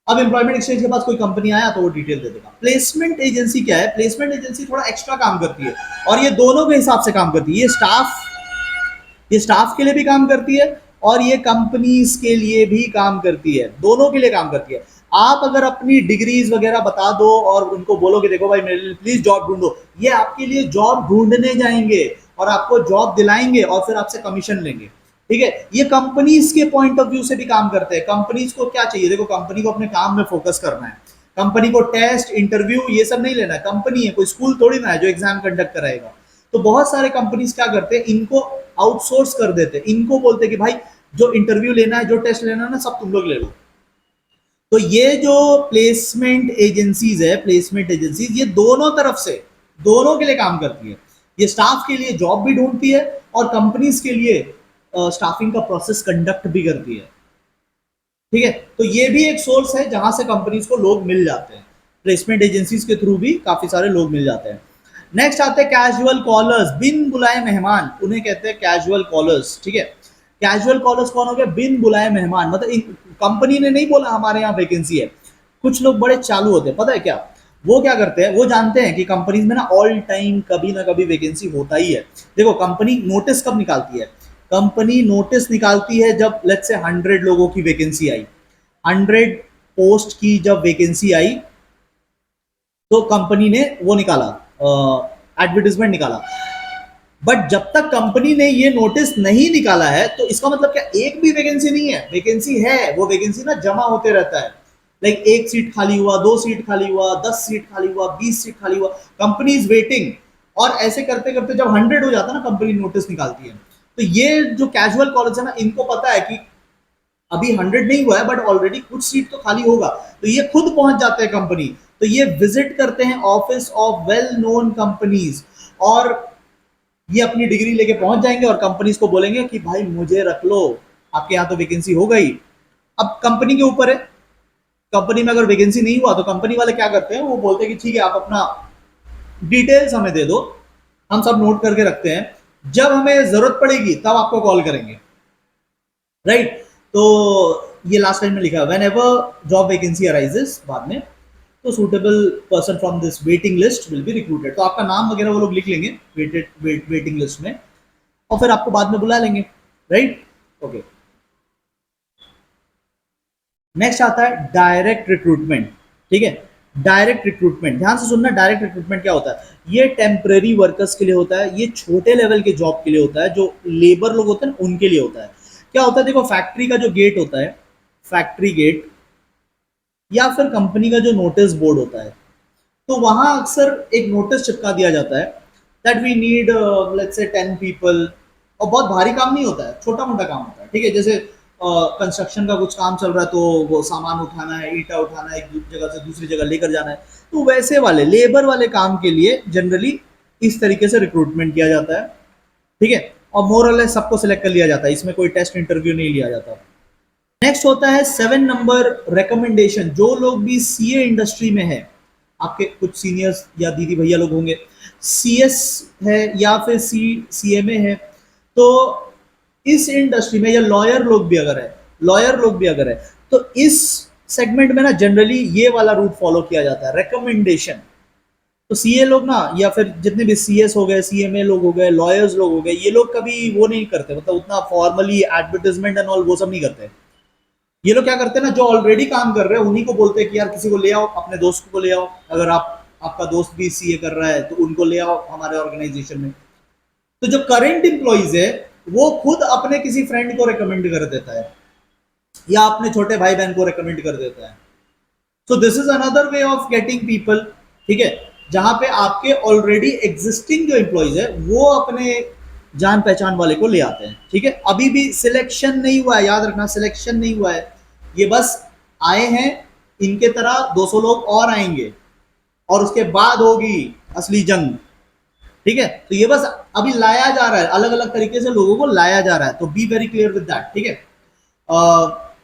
अब एम्प्लॉयमेंट एक्सचेंज के पास कोई कंपनी आया तो वो डिटेल दे देगा। प्लेसमेंट एजेंसी क्या है, प्लेसमेंट एजेंसी थोड़ा एक्स्ट्रा काम करती है, और ये दोनों के हिसाब से काम करती है, ये स्टाफ के लिए भी काम करती है और ये कंपनीज के लिए भी काम करती है, दोनों के लिए काम करती है। आप अगर अपनी डिग्रीज वगैरह बता दो और उनको बोलो कि देखो भाई मेरे लिए प्लीज जॉब ढूंढो, ये आपके लिए जॉब ढूंढने जाएंगे और आपको जॉब दिलाएंगे और फिर आपसे कमीशन लेंगे, ठीक है। ये कंपनीज के पॉइंट ऑफ व्यू से भी काम करते हैं। कंपनीज को क्या चाहिए, देखो कंपनी को अपने काम में फोकस करना है, कंपनी को टेस्ट इंटरव्यू ये सब नहीं लेना है, कंपनी है, कोई स्कूल थोड़ी ना है जो एग्जाम कंडक्ट कराएगा। तो बहुत सारे कंपनीज क्या करते हैं, इनको आउटसोर्स कर देते हैं, इनको बोलते हैं कि भाई जो इंटरव्यू लेना है, जो टेस्ट लेना है ना, सब तुम लोग ले लो। तो ये जो प्लेसमेंट एजेंसीज है, प्लेसमेंट एजेंसीज ये दोनों तरफ से, दोनों के लिए काम करती है। ये स्टाफ के लिए जॉब भी ढूंढती है और कंपनीज के लिए स्टाफिंग का प्रोसेस कंडक्ट भी करती है। ठीक है, तो ये भी एक सोर्स है जहां से कंपनीज को लोग मिल जाते हैं, प्लेसमेंट एजेंसीज के थ्रू भी काफी सारे लोग मिल जाते हैं। नेक्स्ट आते हैं कैजुअल कॉलर्स, बिन बुलाए मेहमान, उन्हें कहते हैं कैजुअल कॉलर्स। ठीक है, कैजुअल कॉलर्स कौन हो गया? बिन बुलाए मेहमान, मतलब कंपनी ने नहीं बोला हमारे यहाँ वैकेंसी है। कुछ लोग बड़े चालू होते हैं, पता है क्या वो क्या करते हैं, वो जानते हैं कि कंपनीज में ना ऑल टाइम कभी ना कभी वैकेंसी होता ही है। देखो कंपनी नोटिस कब निकालती है? कंपनी नोटिस निकालती है जब लेट्स से 100 लोगों की वैकेंसी आई, 100 पोस्ट की जब वैकेंसी आई, तो कंपनी ने वो निकाला, एडवर्टीजमेंट निकाला। बट जब तक कंपनी ने ये नोटिस नहीं निकाला है, तो इसका मतलब क्या एक भी वैकेंसी नहीं है? वैकेंसी है, वो वैकेंसी ना जमा होते रहता है। लाइक एक सीट खाली हुआ, 2 सीट खाली हुआ, 10 सीट खाली हुआ, 20 सीट खाली हुआ, कंपनी इज वेटिंग। और ऐसे करते करते जब 100 हो जाता है ना, कंपनी नोटिस निकालती है। तो ये जो कैजुअल कॉलेज है ना, इनको पता है कि अभी 100 नहीं हुआ है बट ऑलरेडी कुछ सीट तो खाली होगा, तो ये खुद पहुंच जाते हैं कंपनी। तो ये विजिट करते हैं office of well known companies, और ये अपनी डिग्री लेके पहुंच जाएंगे और कंपनीज को बोलेंगे कि भाई मुझे रख लो, आपके यहाँ तो वैकेंसी हो गई। अब कंपनी के ऊपर है, कंपनी में अगर वैकेंसी नहीं हुआ तो कंपनी वाले क्या करते हैं, वो बोलते हैं कि ठीक है आप अपना डिटेल्स हमें दे दो, हम सब नोट करके रखते हैं, जब हमें जरूरत पड़ेगी तब आपको कॉल करेंगे। राइट, तो ये लास्ट लाइन में लिखा है, when ever job vacancy arises, बाद में, तो suitable person from this waiting list will be recruited. तो आपका नाम वगैरह वो लोग लिख लेंगे वेटिंग लिस्ट में, और फिर आपको बाद में बुला लेंगे। Right, okay. नेक्स्ट आता है डायरेक्ट रिक्रूटमेंट। ठीक है, डायरेक्ट रिक्रूटमेंट ध्यान से सुनना, डायरेक्ट रिक्रूटमेंट क्या होता है? ये टेम्पररी वर्कर्स के लिए होता है, ये छोटे लेवल के जॉब के लिए होता है, जो लेबर लोग होते हैं ना उनके लिए होता है। क्या होता है, देखो फैक्ट्री का जो गेट होता है, फैक्ट्री गेट, या फिर कंपनी का जो नोटिस बोर्ड होता है, तो वहां अक्सर एक नोटिस चिपका दिया जाता है that we need let's say 10 people. और बहुत भारी काम नहीं होता है, छोटा मोटा काम होता है। ठीक है, जैसे कंस्ट्रक्शन का कुछ काम चल रहा है, तो वो सामान उठाना है, ईटा उठाना है, एक जगह से दूसरी जगह लेकर जाना है, तो वैसे वाले लेबर वाले काम के लिए जनरली इस तरीके से रिक्रूटमेंट किया जाता है। ठीक है, और मोर और लेस सबको सिलेक्ट कर लिया जाता है, इसमें कोई टेस्ट इंटरव्यू नहीं लिया जाता। नेक्स्ट होता है 7 नंबर रिकमेंडेशन। जो लोग भी सीए इंडस्ट्री में है, आपके कुछ सीनियर्स या दीदी भैया लोग होंगे, सीएस है या फिर सीएमए है, तो इस इंडस्ट्री में, या लॉयर लोग भी अगर है, लॉयर लोग भी अगर है, तो इस सेगमेंट में ना जनरली ये वाला रूट फॉलो किया जाता है, रिकमेंडेशन। तो सीए लोग ना, या फिर जितने भी सीएस हो गए, सीएमए लोग हो गए, लॉयर्स लोग हो गए, ये लोग कभी वो नहीं करते, मतलब उतना फॉर्मली एडवर्टाइजमेंट एंड ऑल वो सब नहीं करते। ये लोग क्या करते हैं ना, जो ऑलरेडी काम कर रहे हैं उन्हीं को बोलते हैं कि यार किसी को ले आओ, अपने दोस्त को ले आओ, अगर आपका दोस्त भी सीए कर रहा है तो उनको ले आओ हमारे ऑर्गेनाइजेशन में। तो जो करंट एम्प्लॉइज है, वो खुद अपने किसी फ्रेंड को रिकमेंड कर देता है, या अपने छोटे भाई बहन को रिकमेंड कर देता है। So this is another way of getting people. ठीक है, जहां पे आपके ऑलरेडी एग्जिस्टिंग जो एम्प्लॉइज है, वो अपने जान पहचान वाले को ले आते हैं। ठीक है, अभी भी सिलेक्शन नहीं हुआ है, याद रखना सिलेक्शन नहीं हुआ है, ये बस आए हैं, इनके तरह 200 लोग और आएंगे, और उसके बाद होगी असली जंग। ठीक है, तो ये बस अभी लाया जा रहा है, अलग अलग तरीके से लोगों को लाया जा रहा है, तो be very clear with that. ठीक है,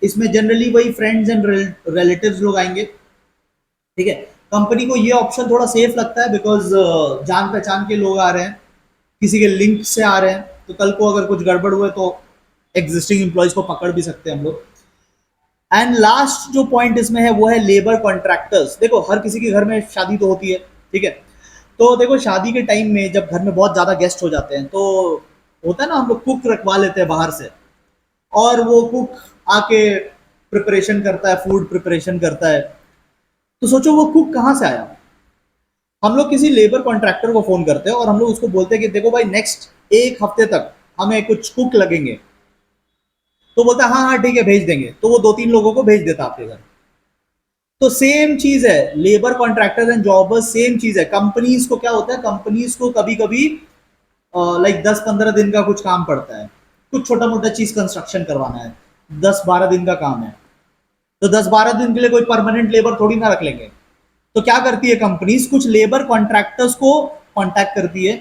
इसमें जनरली वही फ्रेंड्स एंड रिलेटिव्स लोग आएंगे। ठीक है, कंपनी को ये ऑप्शन थोड़ा सेफ लगता है, बिकॉज जान पहचान के लोग आ रहे हैं, किसी के लिंक से आ रहे हैं, तो कल को अगर कुछ गड़बड़ हुए तो एग्जिस्टिंग एम्प्लॉयज को पकड़ भी सकते हैं हम लोग। एंड लास्ट जो पॉइंट इसमें है वो है लेबर कॉन्ट्रैक्टर्स। देखो हर किसी के घर में शादी तो होती है, ठीक है, तो देखो शादी के टाइम में जब घर में बहुत ज्यादा गेस्ट हो जाते हैं, तो होता है ना, हम लोग कुक रखवा लेते हैं बाहर से, और वो कुक आके प्रिपरेशन करता है, फूड प्रिपरेशन करता है। तो सोचो वो कुक कहाँ से आया? हम लोग किसी लेबर कॉन्ट्रैक्टर को फोन करते हैं और हम लोग उसको बोलते हैं कि देखो भाई नेक्स्ट 1 हफ्ते तक हमें कुछ कुक लगेंगे, तो बोलता है हाँ हाँ ठीक है भेज देंगे, तो वो 2-3 लोगों को भेज देता आपके घर। तो सेम चीज है, labour contractors and jobbers same चीज है। कंपनीज को क्या होता है, कंपनीज को कभी कभी लाइक 10-15 दिन का कुछ काम पड़ता है, कुछ छोटा मोटा चीज कंस्ट्रक्शन करवाना है, 10-12 दिन का काम है, तो 10-12 दिन के लिए कोई परमानेंट लेबर थोड़ी ना रख लेंगे। तो क्या करती है कंपनीज, कुछ लेबर कॉन्ट्रैक्टर्स को कांटेक्ट करती है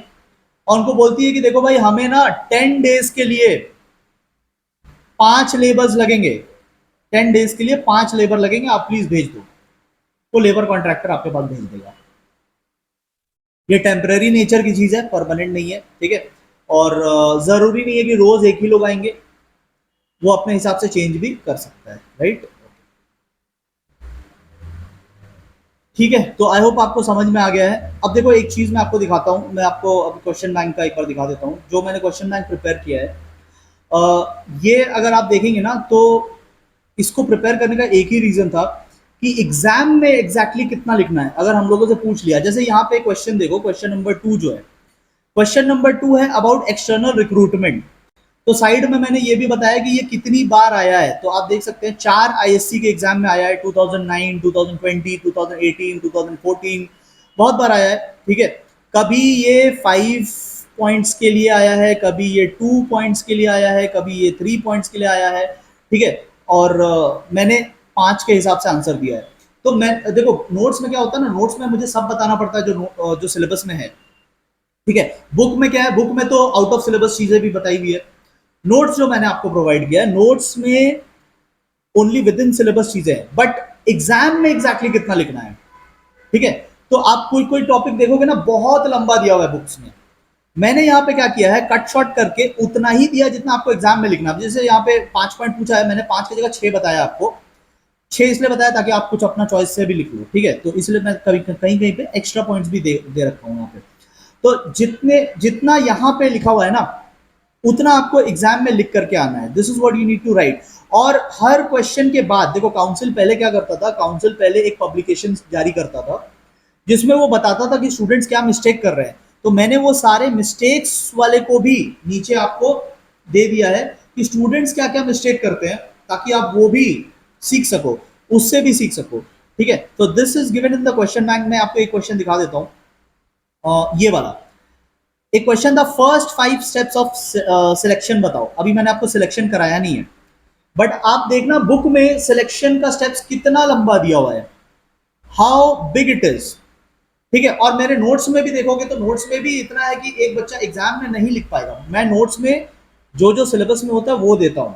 और उनको बोलती है कि देखो भाई हमें ना 10 डेज के लिए 5 लेबर्स लगेंगे, 10 डेज के लिए 5 लेबर लगेंगे, आप प्लीज भेज दो। वो लेबर कॉन्ट्रैक्टर आपके पास भेज देगा। ये टेम्पररी नेचर की चीज है, परमानेंट नहीं है, ठीक है। और जरूरी नहीं है कि रोज एक ही लोग आएंगे, वो अपने हिसाब से चेंज भी कर सकता है, राइट। ठीक है, तो आई होप आपको समझ में आ गया है। अब देखो एक चीज मैं आपको दिखाता हूँ, मैं आपको अब क्वेश्चन बैंक का एक बार दिखा देता हूँ जो मैंने क्वेश्चन बैंक प्रिपेयर किया है। ये अगर आप देखेंगे ना तो इसको प्रिपेयर करने का एक ही रीजन था कि एग्जाम में एग्जैक्टली कितना लिखना है। अगर हम लोगों से पूछ लिया, जैसे यहाँ पे क्वेश्चन देखो, क्वेश्चन नंबर 2 जो है, क्वेश्चन नंबर 2 है अबाउट एक्सटर्नल रिक्रूटमेंट। तो साइड में मैंने ये भी बताया कि ये कितनी बार आया है, तो आप देख सकते हैं 4 आईएससी के एग्जाम में आया है, 2009, 2020, 2018, 2014, बहुत बार आया है, ठीक है। कभी ये 5 पॉइंट्स के लिए आया है, कभी ये 2 पॉइंट्स के लिए आया है, कभी ये 3 पॉइंट्स के लिए आया है, ठीक है। और मैंने 5 के हिसाब से आंसर दिया है। तो मैं देखो नोट्स में क्या होता है ना, नोट्स में मुझे सब बताना पड़ता है जो सिलेबस में है, ठीक है। बुक में क्या है, बुक में तो आउट ऑफ सिलेबस चीजें भी बताई हुई है। नोट्स जो मैंने आपको प्रोवाइड किया है, नोट्स में ओनली विद इन सिलेबस चीजें हैं, बट एग्जाम में एग्जैक्टली कितना लिखना है, ठीक है। तो आप कोई कोई टॉपिक देखोगे ना, बहुत लंबा दिया हुआ है बुक्स में। मैंने यहाँ पे क्या किया है, कट शॉर्ट करके उतना ही दिया जितना आपको एग्जाम में लिखना है। जैसे यहाँ पे 5 पॉइंट पूछा है, मैंने 5 की जगह 6 बताया आपको। 6 इसलिए बताया ताकि आप कुछ अपना चॉइस से भी लिख लो, ठीक है। तो इसलिए मैं कभी कहीं कहीं पे एक्स्ट्रा पॉइंट्स भी दे रखा हूँ यहाँ पे। तो जितना यहाँ पे लिखा हुआ है ना, उतना आपको एग्जाम में लिख करके आना है। This is what you need to write. और हर क्वेश्चन के बाद देखो, काउंसिल पहले क्या करता था, काउंसिल पहले एक पब्लिकेशन जारी करता था जिसमें वो बताता था कि स्टूडेंट्स क्या मिस्टेक कर रहे हैं। तो मैंने वो सारे मिस्टेक्स वाले को भी नीचे आपको दे दिया है कि स्टूडेंट्स क्या क्या मिस्टेक करते हैं, ताकि आप वो भी सीख सको, उससे भी सीख सको, ठीक है। तो this is given in the question bank. में आपको एक क्वेश्चन दिखा देता हूँ, ये वाला एक क्वेश्चन था, फर्स्ट 5 स्टेप्स ऑफ सिलेक्शन बताओ। अभी मैंने आपको सिलेक्शन कराया नहीं है, बट आप देखना बुक में सिलेक्शन का स्टेप्स कितना लंबा दिया हुआ है, हाउ बिग इट इज, ठीक है। और मेरे नोट्स में भी देखोगे तो नोट्स में भी इतना है कि एक बच्चा एग्जाम में नहीं लिख पाएगा। मैं नोट्स में जो जो सिलेबस में होता है वो देता हूं,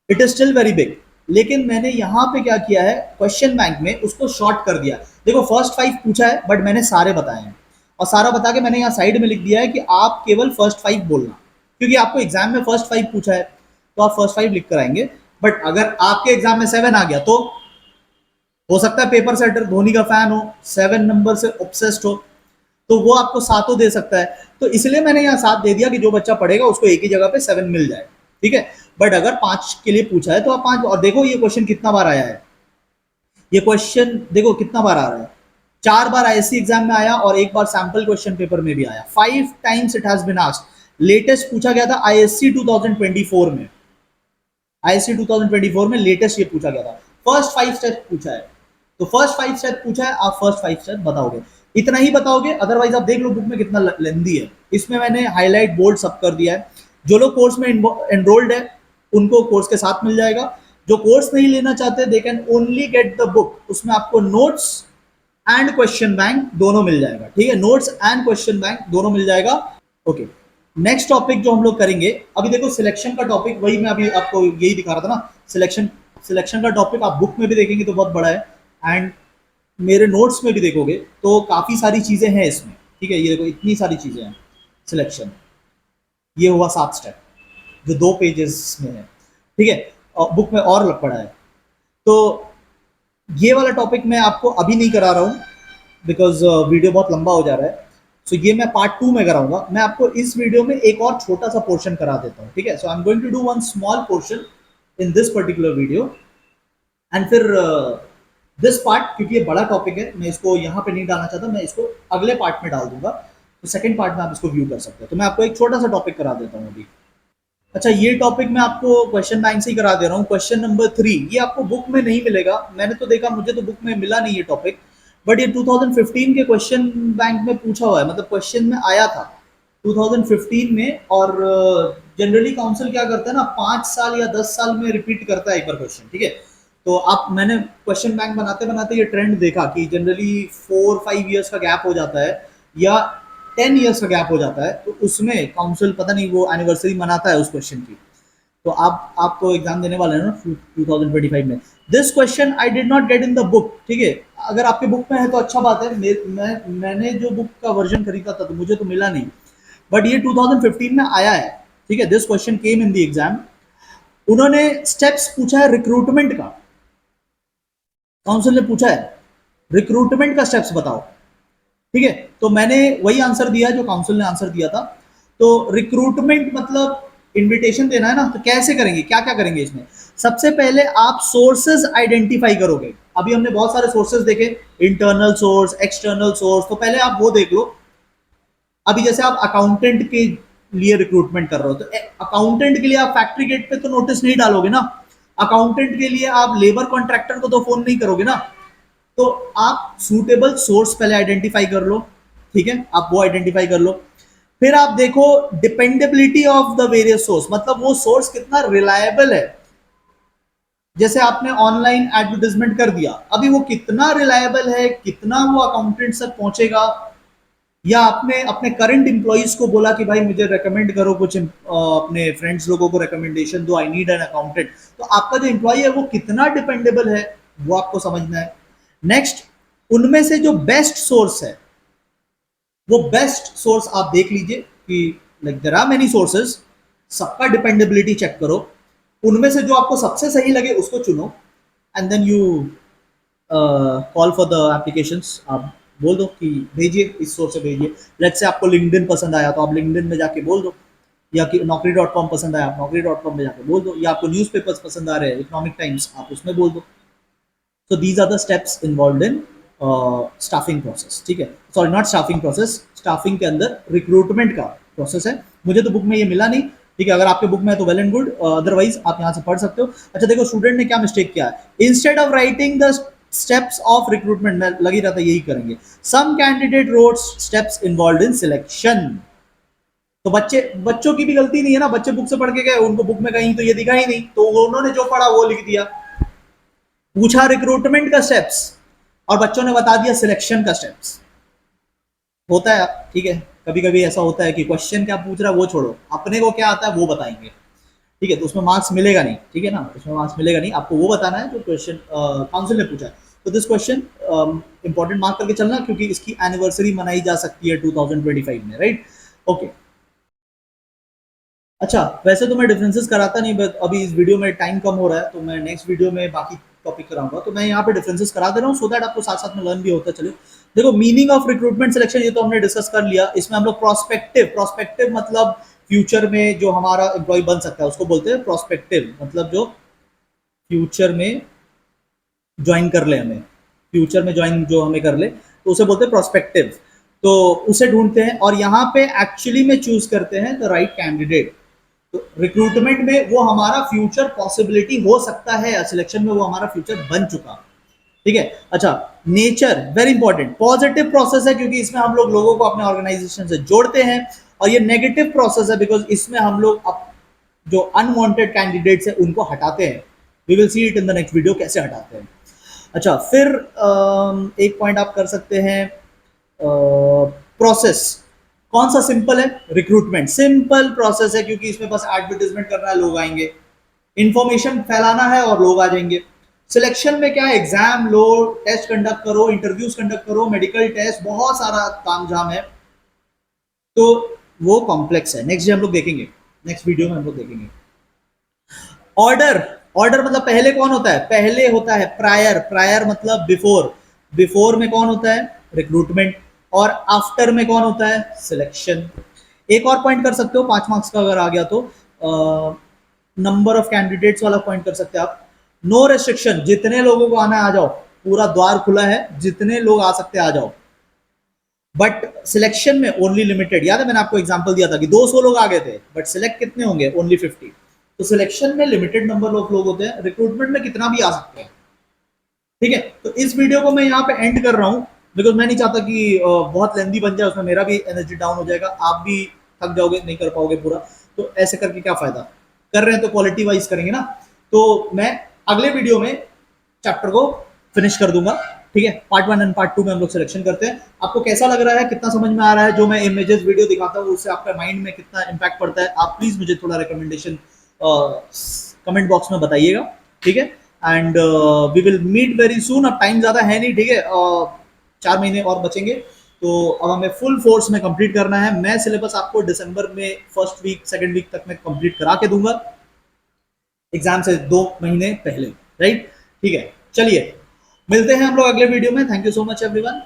it is still very big. लेकिन मैंने यहां पे क्या किया है, क्वेश्चन बैंक में उसको शॉर्ट कर दिया। देखो फर्स्ट 5 पूछा है, बट मैंने सारे बताए हैं, और सारा बता के मैंने यहाँ साइड में लिख दिया है कि आप केवल फर्स्ट 5 बोलना, क्योंकि आपको एग्जाम में फर्स्ट 5 पूछा है तो आप फर्स्ट 5 लिख कर आएंगे। बट अगर आपके एग्जाम में 7 आ गया तो हो सकता है पेपर सेटर धोनी का फैन हो, 7 नंबर से ऑब्सेस्ड हो, तो वो आपको 7 दे सकता है। तो इसलिए मैंने यहाँ 7 दे दिया कि जो बच्चा पढ़ेगा उसको एक ही जगह पे 7 मिल जाए, ठीक है। बट अगर 5 के लिए पूछा है तो आप 5। और देखो ये क्वेश्चन कितना बार आया है, ये क्वेश्चन देखो कितना बार आ रहा है, 4 बार आईएससी एग्जाम में आया और एक बार सैंपल क्वेश्चन पेपर में भी आया। 5 times it has been asked. Latest पूछा गया था आईएससी 2024 में, आईएससी 2024 में लेटेस्ट ये पूछा गया था। फर्स्ट 5 स्टेप पूछा है, तो फर्स्ट 5 स्टेप पूछा है, आप फर्स्ट 5 स्टेप बताओगे, इतना ही बताओगे। अदरवाइज आप देख लो बुक में कितना लेंदी है। इसमें मैंने हाईलाइट बोल्ड सब कर दिया है। जो लोग कोर्स में एनरोल्ड है उनको कोर्स के साथ मिल जाएगा, जो कोर्स नहीं लेना चाहते they can only get the book. उसमें आपको नोट्स एंड क्वेश्चन बैंक दोनों मिल जाएगा, ठीक है। नोट्स एंड क्वेश्चन बैंक दोनों मिल जाएगा, ओके। नेक्स्ट टॉपिक जो हम लोग करेंगे, अभी देखो सिलेक्शन का टॉपिक, वही मैं अभी आपको यही दिखा रहा था ना, सिलेक्शन का टॉपिक आप बुक में भी देखेंगे तो बहुत बड़ा है, एंड मेरे नोट्स में भी देखोगे तो काफ़ी सारी चीज़ें हैं इसमें, ठीक है। ये देखो इतनी सारी चीज़ें हैं। सिलेक्शन ये हुआ 7 स्टेप जो 2 पेजेस में है, ठीक है। और बुक में और लग पड़ा है। तो ये वाला टॉपिक मैं आपको अभी नहीं करा रहा हूँ बिकॉज वीडियो बहुत लंबा हो जा रहा है। सो ये मैं पार्ट 2 में कराऊंगा। मैं आपको इस वीडियो में एक और छोटा सा पोर्शन करा देता हूँ, ठीक है। So I am going to do one small portion in this particular video, and फिर दिस पार्ट, क्योंकि ये बड़ा टॉपिक है, मैं इसको यहाँ पे नहीं डालना चाहता, मैं इसको अगले पार्ट में डाल दूंगा। तो सेकंड पार्ट में आप इसको व्यू कर सकते हैं। तो मैं आपको एक छोटा सा टॉपिक करा देता हूँ अभी। अच्छा, ये टॉपिक मैं आपको क्वेश्चन बैंक से ही करा दे रहा हूँ। क्वेश्चन नंबर 3 ये आपको बुक में नहीं मिलेगा, मैंने तो देखा, मुझे तो बुक में मिला नहीं ये टॉपिक, बट ये 2015 के क्वेश्चन बैंक में पूछा हुआ है, मतलब क्वेश्चन में आया था, 2015 में। और जनरली काउंसिल क्या करता है ना, 5 साल या 10 साल में रिपीट करता है एक बार क्वेश्चन, ठीक है। तो आप, मैंने क्वेश्चन बैंक बनाते बनाते ये ट्रेंड देखा कि जनरली 4-5 ईयर्स का गैप हो जाता है या 10 ईयर्स का गैप हो जाता है, तो उसमें काउंसिल पता नहीं वो एनिवर्सरी मनाता है उस क्वेश्चन की। तो आप तो एग्जाम देने वाले हैं ना 2025 में। This question I did not get in the book, ठीक है। अगर आपके बुक में है तो अच्छा बात है। मैंने जो बुक का वर्जन खरीदा था तो मुझे तो मिला नहीं, बट ये 2015 में आया है, ठीक है। This question came in the exam. उन्होंने स्टेप्स पूछा है रिक्रूटमेंट का, काउंसिल ने पूछा है रिक्रूटमेंट का स्टेप्स बताओ, ठीक है। तो मैंने वही आंसर दिया जो काउंसिल ने आंसर दिया था। तो रिक्रूटमेंट मतलब इनविटेशन देना है ना, तो कैसे करेंगे, क्या क्या करेंगे इसमें। सबसे पहले आप सोर्सेज आइडेंटिफाई करोगे। अभी हमने बहुत सारे सोर्सेज देखे, इंटरनल सोर्स, एक्सटर्नल सोर्स, तो पहले आप वो देख लो। अभी जैसे आप अकाउंटेंट के लिए रिक्रूटमेंट कर रहे हो, तो अकाउंटेंट के लिए आप फैक्ट्री गेट पे तो नोटिस नहीं डालोगे ना। अकाउंटेंट के लिए आप लेबर कॉन्ट्रैक्टर को तो फोन नहीं करोगे ना। तो आप सूटेबल सोर्स पहले आइडेंटिफाई कर लो, ठीक है। आप वो आइडेंटिफाई कर लो। फिर आप देखो dependability of the various source, मतलब वो सोर्स कितना रिलायबल है। जैसे आपने ऑनलाइन एडवर्टाइजमेंट कर दिया, अभी वो कितना रिलायबल है, कितना वो अकाउंटेंट तक पहुंचेगा। या आपने अपने करंट इंप्लॉइज को बोला कि भाई मुझे रेकमेंड करो कुछ, अपने फ्रेंड्स लोगों को रिकमेंडेशन दो, आई नीड एन अकाउंटेंट। तो आपका जो इंप्लॉय है वो कितना डिपेंडेबल है, वो आपको समझना है। नेक्स्ट, उनमें से जो बेस्ट सोर्स है, वो बेस्ट सोर्स आप देख लीजिए कि like there are many sources, सबका डिपेंडेबिलिटी चेक करो। उनमें से जो आपको सबसे सही लगे उसको चुनो, and then you call for the applications. आप बोल दो कि भेजिए, इस सोर्स से भेजिए। लेट्स से आपको लिंक्डइन पसंद आया तो आप लिंक्डइन में जाके बोल दो, या कि नौकरी.com पसंद आया आप नौकरी.com में जाके बोल दो, या आपको न्यूज़पेपर्स पसंद आ रहे हैं, इकोनॉमिक टाइम्स, आप उसमें बोल दो। So these are the steps involved in staffing process, ठीक है। Sorry, not staffing process, staffing के अंदर रिक्रूटमेंट का प्रोसेस है। मुझे तो बुक में ये मिला नहीं, ठीक है। अगर आपके बुक में है तो वेल एंड गुड, अदरवाइज आप यहाँ से पढ़ सकते हो। अच्छा देखो, स्टूडेंट ने क्या मिस्टेक किया है, instead of writing the steps of recruitment, में लगी रहता यही करेंगे। Some candidate wrote steps involve in selection. तो बच्चों की भी गलती नहीं है ना, बच्चे बुक से पढ़ के गए, उनको बुक में कहीं तो ये दिखा ही नहीं, तो उन्होंने जो पढ़ा वो लिख दिया। पूछा रिक्रूटमेंट का स्टेप्स और बच्चों ने बता दिया सिलेक्शन का स्टेप्स। होता है, ठीक है। कभी कभी ऐसा होता है कि क्वेश्चन क्या पूछ रहा है वो छोड़ो, अपने को क्या आता है वो बताएंगे, ठीक है। तो उसमें मार्क्स मिलेगा नहीं, ठीक है ना, उसमें मार्क्स मिलेगा नहीं। आपको वो बताना है जो क्वेश्चन काउंसिल ने पूछा है। तो दिस क्वेश्चन इंपॉर्टेंट मार्क करके चलना, क्योंकि इसकी एनिवर्सरी मनाई जा सकती है 2025 में, राइट। ओके। अच्छा, वैसे तो मैं डिफरेंसेस कराता नहीं, बट अभी इस वीडियो में टाइम कम हो रहा है, तो मैं नेक्स्ट वीडियो में बाकी टॉपिक कराऊंगा। तो मैं यहाँ पे डिफरेंसेस करा दे रहा हूँ, सो दैट आपको साथ साथ में लर्न भी होता चले। देखो, मीनिंग ऑफ रिक्रूटमेंट सिलेक्शन ये तो हमने डिस्कस कर लिया। इसमें हम लोग प्रोस्पेक्टिव मतलब फ्यूचर में जो हमारा एम्प्लॉय बन सकता है उसको बोलते हैं प्रोस्पेक्टिव, मतलब जो फ्यूचर में ज्वाइन कर ले हमें, फ्यूचर में ज्वाइन जो हमें कर ले, तो उसे बोलते हैं प्रोस्पेक्टिव। तो उसे ढूंढते हैं और यहाँ पे एक्चुअली में चूज करते हैं द राइट कैंडिडेट। तो रिक्रूटमेंट में वो हमारा फ्यूचर पॉसिबिलिटी हो सकता है, सिलेक्शन में वो हमारा फ्यूचर बन चुका, ठीक है। अच्छा, nature very important, positive process है क्योंकि इसमें हम लोग लोगों को अपने ऑर्गेनाइजेशन से जोड़ते हैं। और ये नेगेटिव प्रोसेस है बिकॉज इसमें हम लोग जो अनवांटेड कैंडिडेट्स है उनको हटाते हैं। We will see it in the next video कैसे हटाते हैं। अच्छा, फिर एक पॉइंट आप कर सकते हैं, प्रोसेस कौन सा सिंपल है, रिक्रूटमेंट सिंपल प्रोसेस है क्योंकि इसमें बस एडवर्टाइजमेंट करना है, लोग आएंगे, इंफॉर्मेशन फैलाना है और लोग आ जाएंगे। सिलेक्शन में क्या है, एग्जाम लो, टेस्ट कंडक्ट करो, इंटरव्यूज कंडक्ट करो, मेडिकल टेस्ट, बहुत सारा तामझाम है, तो वो कॉम्प्लेक्स है। नेक्स्ट डे हम लोग देखेंगे, नेक्स्ट वीडियो में हम लोग देखेंगे। ऑर्डर, ऑर्डर मतलब पहले कौन होता है, पहले होता है प्रायर, प्रायर मतलब बिफोर, बिफोर में कौन होता है, रिक्रूटमेंट, और आफ्टर में कौन होता है, सिलेक्शन। एक और पॉइंट कर सकते हो 5 मार्क्स का अगर आ गया तो, नंबर ऑफ कैंडिडेट्स वाला पॉइंट कर सकते हैं आप। नो रेस्ट्रिक्शन, जितने लोगों को आना है आ जाओ, पूरा द्वार खुला है, जितने लोग आ सकते हैं आ जाओ। बट सिलेक्शन में ओनली लिमिटेड, याद है मैंने आपको एग्जांपल दिया था कि 200 लोग आ गए थे बट सिलेक्ट कितने होंगे, ओनली 50। तो सिलेक्शन में लिमिटेड नंबर ऑफ लोग होते हैं, रिक्रूटमेंट में कितना भी आ सकते हैं, ठीक है। तो इस वीडियो को मैं यहाँ पे एंड कर रहा हूँ बिकॉज मैं नहीं चाहता कि बहुत लेंदी बन जाए, उसमें मेरा भी एनर्जी डाउन हो जाएगा, आप भी थक जाओगे, नहीं कर पाओगे पूरा, तो ऐसे करके क्या फायदा। कर रहे हैं तो क्वालिटी वाइज करेंगे ना। तो मैं अगले वीडियो में चैप्टर को फिनिश कर दूंगा, ठीक है। पार्ट 1 एंड पार्ट 2 में हम लोग सिलेक्शन करते हैं। आपको कैसा लग रहा है, कितना समझ में आ रहा है, जो मैं इमेजेस वीडियो दिखाता हूँ उससे आपका माइंड में कितना इम्पैक्ट पड़ता है, आप प्लीज मुझे थोड़ा रिकमेंडेशन कमेंट बॉक्स में बताइएगा, ठीक है। And we will meet very soon. अब टाइम ज्यादा है नहीं, ठीक है, 4 महीने और बचेंगे, तो अब हमें फुल फोर्स में कंप्लीट करना है। मैं सिलेबस आपको दिसंबर में फर्स्ट वीक सेकंड वीक तक में कंप्लीट करा के दूंगा, एग्जाम से 2 महीने पहले, राइट, ठीक है। चलिए मिलते हैं हम लोग अगले वीडियो में। Thank you so much everyone.